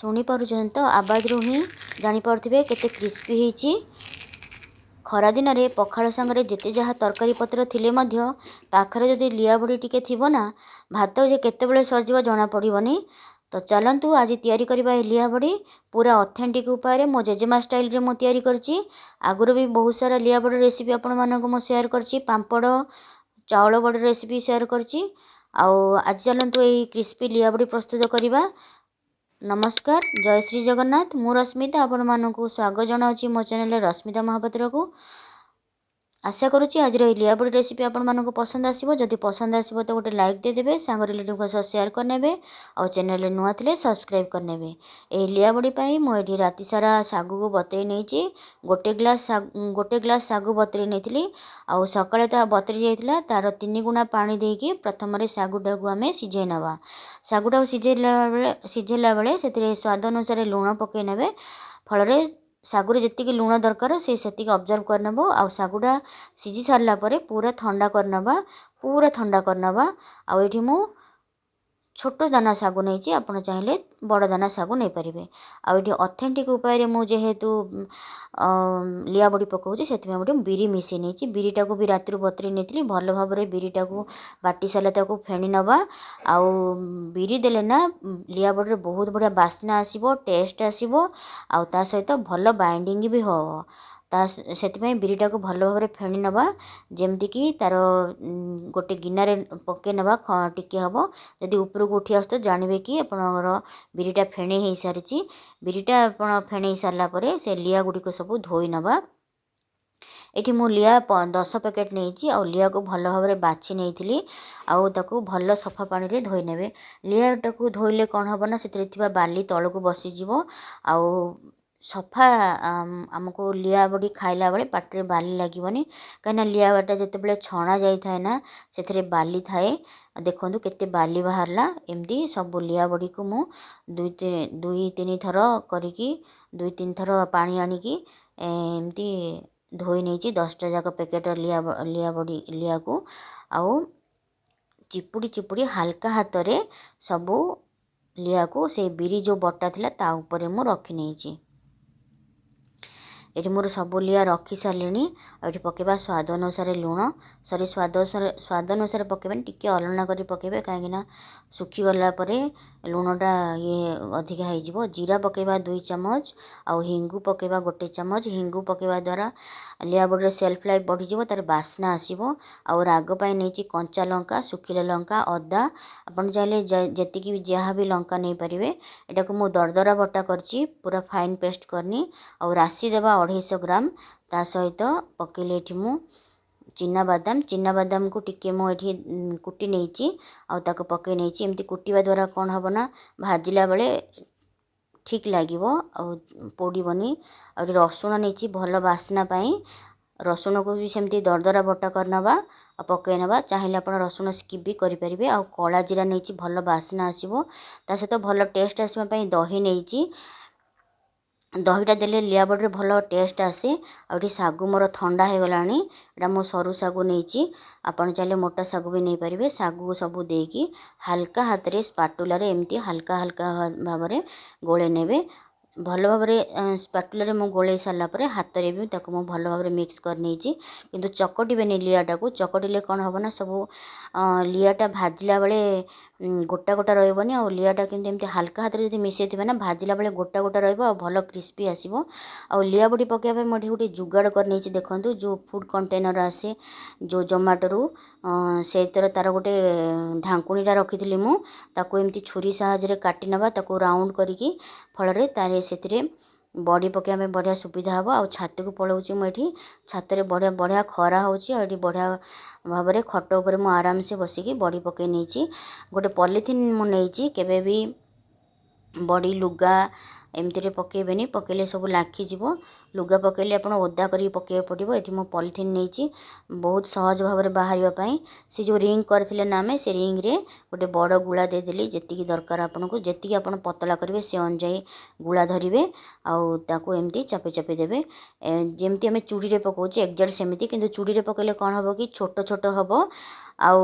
शुणी पारुछन तो आवाज रू ही जानी पारुथिबे केते क्रिस्पी ହେଇଛି। खरा दिन रे पखाल संगरे जेते जहा तरकारी पत्र थिले मध्य पाखरे जदि लिया बड़ी टिके थिबो ना भात जे केतेबेले सरजिव जना पड़िबनी। तो चलंतु आज तैयारी करबा लिया बड़ी पूरा ऑथेंटिक उपाय रे मो जेजेमा स्टाइल रे मो तैयारी करची। आगुरो भी बहुत सारा लिया बड़ी रेसिपी आपण मानको मो शेयर करची। पांपड़ चावल बड़ी रेसिपी शेयर करची। आज चलंतु एई क्रिस्पी लिया बड़ी प्रस्तुत करबा। नमस्कार, जय श्री जगन्नाथ। मु रश्मिता आपण मानकु स्वागत जनाउची मो चैनल रश्मिता महापात्र को। आशा करुच्ची आज लिया बड़ी रेसिपी आपण मानकु पसंद आसीबो। जदि पसंद आसीबो तो गोटे लाइक दे देबे, सांग रिलेटिव को सह शेयर करनेबे और चैनल नुआ थिले सब्सक्राइब करनेबे। ए लिया बड़ी पई मो एठी राति सारा सागु को बतरी नेची। गोटे ग्लास सागु बतरी नेथिली आउ सकाळे ता बतरी जाइतिला। तार 3 गुणा पानी देकी प्रथम रे सागुटा को आमे सिझे नबा। सागुटा सिझेला बेले सेतिरे स्वाद अनुसार लूण पके नेबे। फल रे सागुरे जेतिकी लूण दरकार से सेतिकी ऑब्जर्व करनबो। आ सागुटा सिझी सारला परे पूरा ठंडा करनबा। आ एठी मु छोटो दाना सागु नहीं आपण चाहिले बड़ दाना सागु नहीं पारिबे। आ एठी ऑथेंटिक उपाय रे मु जेहेतु लिया बड़ी पकाउची सेति में बिरी मिसि नेची। बिरीटा को भी रातिर बतरी नेथिली। भल भाबरे बिरीटा को बाटी साला ताको फेणी नबा। आउ बिरी देले ना लिया बड़ी रे बहुत बढ़िया बास्ना आसीबो, टेस्ट आसीबो। आउ ता सहित भल बाइंडिंग भी हो। ता सेति बिरीटा को भल भाबरे फेणी नबा। जेमति कि तार गोटे गिना रे पके नबा टिके हबो। जदि ऊपर को उठी आसतो जानिबे कि आपनर बिरीटा फेणी हेई सारिची। बिरीटा आपण फेणी सारला परे से लिया गुडी को सब धोई नबा। एठी मु लिया 10 पैकेट नेची। आ लिया को भल भाबरे बाछि नेइथिली। आउ ताको भल सफा पानी रे धोई नेबे। लिया टाको धोइले कोन हबो ना सेतिरे थिबा बाली तळको बसी जिवो। आउ सफा हमको लिया बड़ी खाइला बेले पाटरे बाली लागिबनी। कहिना लिया बाटा जेतेबेले छणा जाई थाए ना सेतिरे बाली थाए। देखंतु केते बाली बाहरला। एमदी सब लिया बड़ी को मु 2-3 थर करिकी 2-3 थर पानी आनिकी एमती धोई नेची। 10टा जाक पैकेट लिया बड़ी लिया को आउ चिपुड़ी हल्का हाथ रे सबू लिया को से बिरी जो बटा थिला ता ऊपर मु रखी नेची। एठी मोर सब लिया रखी सारलिनी। एठी पकेबा स्वाद अनुसार लूण। सॉरी स्वाद अनुसार पकेबेन टिके अलना करी पकेबे काहेकि ना सुखी गला परे लूणटा ये अधिका हो जिवो। जीरा पकेबा 2 चम्मच आउ हिंगु पकेबा 1 चम्मच। हिंगु पकेबा द्वारा लिया बड़ी सेल्फ लाइफ बढ़ी जिवो, तार बास्ना आसीबो। आउ राग पाई नेची कंचा लंका, सुखिला लंका, अदा आपण चाहिले जेतिकी जहा भी लंका नहीं परिवे। एटा को मु दरदरा बटा करची, पूरा फाइन पेस्ट करनी। आउ राशि देबा 250 ग्राम। ता सहित पकेले एठी मु चिना बादाम को टिके मो एठी कुटी नेची। आउ ताको पके नेची। एमती कुटीबा द्वारा कोन हबो ना भाजिला बेले ठीक लागिवो आउ पोड़ीबनी। आ रसुण नेची भल बास्ना पाई। रसुण को भी सेमती दरदरा बटा करनबा आ पके नबा। चाहिले आपण रसुण स्किप भी करि परिबे। आ कला जीरा नेची भल बास्ना आसीबो। ता सहित भल टेस्ट आसबा पई दही नेची। दहीटा देले लिया बड़ी भल टेस्ट आसे। आउठी सागु मोर ठंडा हो गलानी। एटा मो सरू सागु नेची। आपण चाहिले मोटा सागु भी नहीं परिबे। सागु सबु देकी हल्का हाथ रे स्पाटुला रे एमती हल्का भाबरे गोळे नेबे। भल भाबरे स्पाटुला रे मो गोळे सारला परे हाथ रे भी ताको मो भल भाबरे मिक्स कर नेची। किंतु चकटिबेनी लियाटा को। चकटिले कोन हबो ना सबु लियाटा भाजिला बेले गोटा गोटा रहबनी। आ लियाटा किंतु एमती हल्का हाथ रे जदि मिसेइ थिबे ना भाजिला बेले गोटा गोटा रहबो आ भल क्रिस्पी आसीबो। आ लिया बड़ी पकेबा मोठी गोटे जुगाड़ कर नेची। देखंतु जो फूड कंटेनर आसे जो जोमाटो रू सेतर तार गोटे ढांकुणीटा रखिथिली मु। ताको एमती छुरी साहाय्य रे काटी नबा। ताको राउंड करिकी फल रे तारे सेतिरे बड़ी पकेबा में बढ़िया सुविधा हबो। आ छात को पळौची मु एठी छात रे बढ़िया खरा होची। आ एठी बढ़िया भाबरे खट ऊपर मु आराम से बसिकी बड़ी पके नेची। गोटे पॉलिथिन मु नेची। केबे भी बड़ी लुगा एमती रे पकेबेनी। पकेले सब लाखी जिवो। लुगा पकेले आपण ओदा करी पकेबा पड़िबो। एठी मु पॉलिथिन नेची बहुत सहज भाबरे बाहरिबा पई। से जो रिंग करथिले ना में से रिंग रे गोटे बड़ गुळा दे देली। जेतिकी दरकार आपनको जेतिकी आपण पतला करिवे से अनुଯାयी गुळा धरिवे। आउ ताको एमती चापे देबे। जेमती हमें चूड़ी रे पकोचे एक्जेक्ट सेमिति। किंतु चूड़ी रे पकेले कोन हबो कि छोट छोट हबो। आउ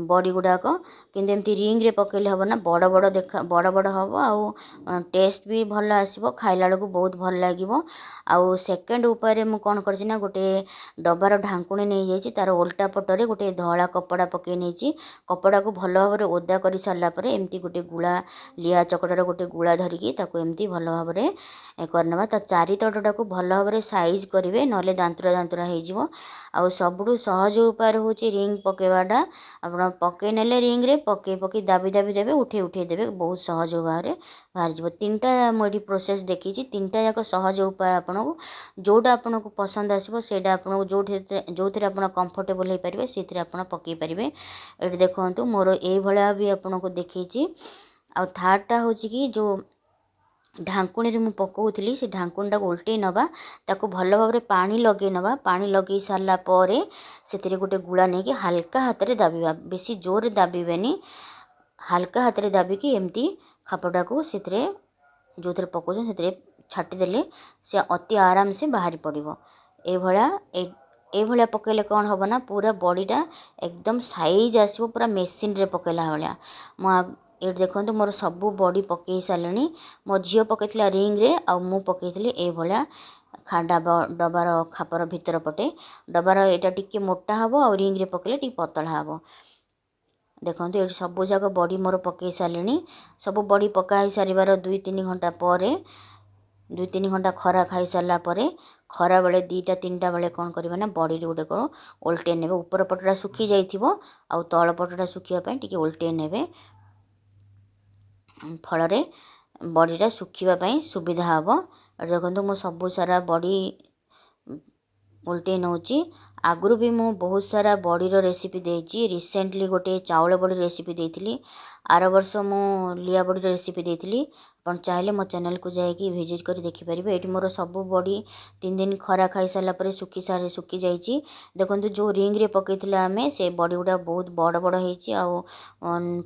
बड़ी गुड़ाक किंतु एमती रिंग रे पकेले हबो ना बड़ बड़ देखा बड़ बड़ हबो आउ टेस्ट भी भल आसीबो खाइला बेलକୁ बहुत भल लागिबो। आउ सेकेंड उपाय मु कौन करछि ना गोटे डबार ढांकुणी नहीं जाइछि तार उल्टा पटरे गोटे धला कपड़ा पके नेछि कपड़ा को भल भाबरे ओदा करि सारला परे एमती गोटे गुळा लिया चकटार गोटे गुळा धरिकी ताको एमती भल भाबरे करनबा ता चारि तटटा को भल भाबरे साइज करिवे नले दांतुरा दांतुरा हे जिवो। आउ सबुठु सहज उपाय होछि रिंग पकेवाटा आपण पके नेले रिंग रे पके पके दाबी दाबी देबे उठे देबे बहुत सहज भाबरे बाहर जिवो। तीनटा मोडी प्रोसेस देखिछि तीनटा जाक सहज उपाय आपनको जोटा आपनको पसंद आसीबो सेटा आपनको जोथिरे आपण कंफर्टेबल हे परिबे सेथिरे आपण पके परिबे। एठी देखंतु मोर एई भलिया भी आपनको देखिछि। आ थर्डटा होछि कि जो ढांकुणी रे मु पकाउथली से ढांकुणीटा उल्टे नबा ताको भल भाबरे पानी लगे नबा पानी लगे सारला परे सेतिरे गोटे गुळा नै कि हल्का हाथ रे दाबिबा बेसी जोर दाबिबेनी हल्का हाथ रे दाबी कि एमती खापटा को सेतिरे जोथिरे पकाउछन सेतिरे छाटी देले से अति आराम से बाहरी पड़िबो। ए भलिया पकेले कौन हबो ना पूरा बॉडीटा एकदम साइज आसीबो पूरा मेसिन रे पकेला भलिया। म एट देखंतु मोर सबु बॉडी पकई सारलेनी मो झियो पकेइतला रिंग रे आ मु पकेइतली ए भलिया डबार खापर भितर पटे डबार एटा टिके मोटा हबो आ रिंग रे पकेले टिके पतला हबो। देखंतु एट सबु जाक बॉडी मोर पकई सारलेनी सबु बॉडी पकाई सारिबार 2-3 घंटा परे 2-3 घंटा खरा खाई सारला परे खरा बेले 2टा-3टा बेले कौन करबे ना बॉडी रे गोटे को उल्टे नेबे ऊपर पटटा सुखी जाइथिबो आ तळ पटटा सुखिया पय टिके उल्टे नेबे फल रे बॉडीटा सुखिबा पय सुविधा हबो। देखंतु मो सबु सारा बॉडी उल्टे नौची आगुरु भी मु बहुत सारा बॉडी रो रेसिपी देछि रिसेंटली गोटे चावल बॉडी रेसिपी देथिली आर वर्ष मु लिया बॉडी रेसिपी देथिली आपण चाहिले मो चैनल को जाय कि विजिट करी देखि परिबे। एठी मोर सबु बॉडी 3 दिन खरा खाई सारला परे सुखी जाइछि। देखंतु जो रिंग रे पकेइथिला हमें से बॉडी गुडा बहुत बड़ बड़ हेछि आ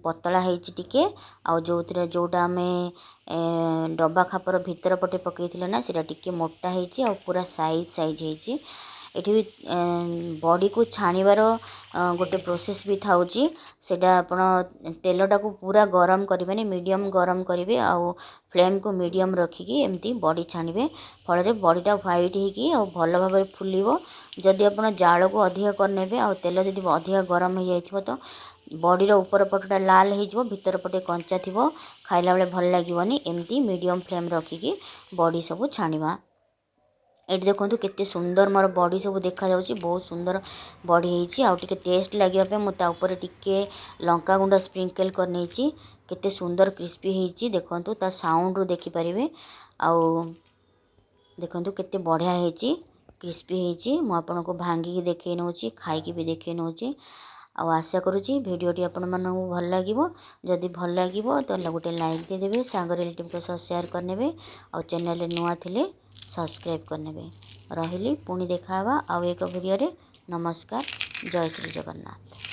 पतला हेछि टिके आ जोटा हमें डब्बा खापर भितर पटे पकेइथिला ना सेटा टिके मोटा हेछि आ पूरा साइज हेछि। एठी भी बॉडी को छाणीबार गोटे प्रोसेस भी थाउची सेटा आपण तेलटा को पूरा गरम करिबेनी मीडियम गरम करिवे आ फ्लेम को मीडियम रखिकी एमती बॉडी छाणीबे फल रे बॉडीटा व्हाइट हेकी आ भल भाबरे फुलिबो। जदि आपण जाळ को अधिक करनेबे आ तेल जदि अधिक गरम हो जाइथिबो तो बॉडी रो ऊपर पटटा लाल हे जिवो भीतर पटे कंचा थिबो खाइला बेले भल लागिवनी एमती मीडियम फ्लेम रखिकी बॉडी सब छाणीबा। एटी देखंतु केते सुंदर मोर बॉडी सब देखा जाउची बहुत सुंदर बॉडी हेची आ टिके टेस्ट लागिबा पे मु ता ऊपर टिके लंका गुंडा स्प्रिंकल कर नेची केते सुंदर क्रिस्पी हेची देखंतु ता साउंड रो देखि परिबे आ देखंतु केते बढ़िया हेची क्रिस्पी हेची मु आपन को भांगी की देखे नउची खाई की भी देखे नउची आ आशा करूची वीडियोटी आपण मानू भल लागिवो। जदि भल लागिवो तो गोटे लाइक दे देबे सांग रिलेटिव के साथ शेयर करनेबे आ चैनल रे नुआ थिले सब्सक्राइब करनेबे। रहिली पुणी देखावा आउ एक वीडियो रे। नमस्कार जय श्री जगन्नाथ।